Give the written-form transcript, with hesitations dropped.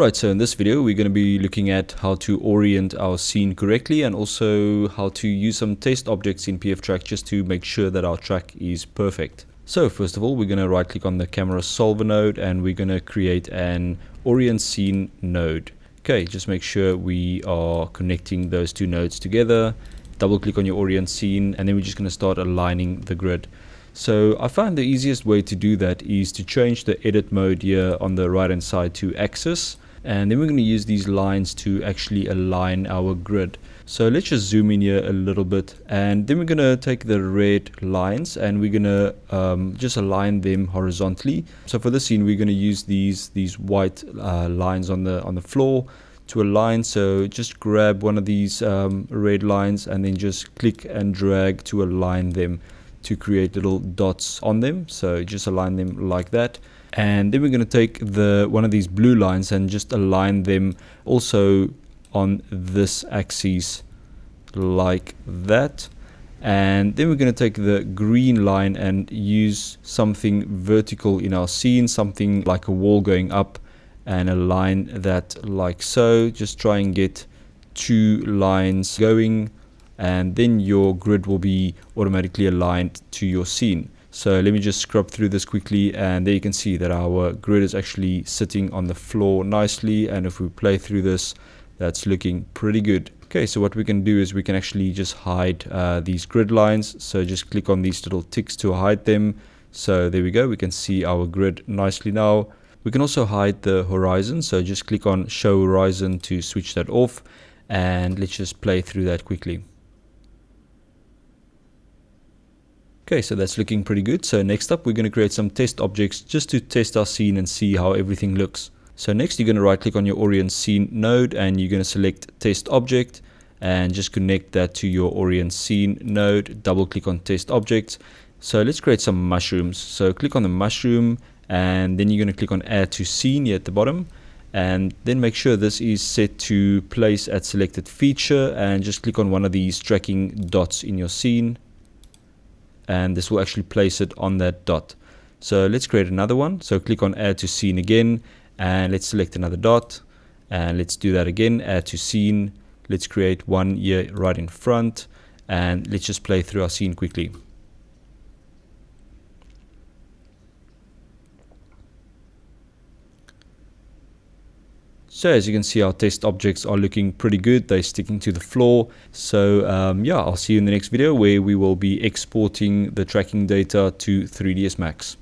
Right, so in this video we're going to be looking at how to orient our scene correctly and also how to use some test objects in pftrack just to make sure that our track is perfect. So first of all, we're going to right click on the camera solver node and we're going to create an orient scene node. Okay, just make sure we are connecting those two nodes together. Double click on your orient scene and then we're just going to start aligning the grid. So I find the easiest way to do that is to change the edit mode here on the right hand side to axis, and then we're going to use these lines to actually align our grid. So let's just zoom in here a little bit, and then we're going to take the red lines and we're going to just align them horizontally. So for this scene we're going to use these white lines on the floor to align. So just grab one of these red lines and then just click and drag to align them to create little dots on them. So just align them like that, and then we're going to take one of these blue lines and just align them also on this axis like that. And then we're going to take the green line and use something vertical in our scene, something like a wall going up, and align that like so. Just try and get two lines going, and then your grid will be automatically aligned to your scene. So let me just scrub through this quickly, and there you can see that our grid is actually sitting on the floor nicely, and if we play through this, that's looking pretty good. Okay, so what we can do is we can actually just hide these grid lines. So just click on these little ticks to hide them. So there we go, we can see our grid nicely now. We can also hide the horizon, so just click on show horizon to switch that off, and let's just play through that quickly. Okay, so that's looking pretty good. So next up, we're going to create some test objects just to test our scene and see how everything looks. So next, you're going to right click on your orient scene node and you're going to select test object and just connect that to your orient scene node. Double click on test objects. So let's create some mushrooms. So click on the mushroom and then you're going to click on add to scene here at the bottom, and then make sure this is set to place at selected feature, and just click on one of these tracking dots in your scene, and this will actually place it on that dot. So let's create another one. So click on add to scene again, and let's select another dot, and let's do that again, add to scene. Let's create one here right in front, and let's just play through our scene quickly. So as you can see, our test objects are looking pretty good. They're sticking to the floor. So yeah, I'll see you in the next video where we will be exporting the tracking data to 3ds Max.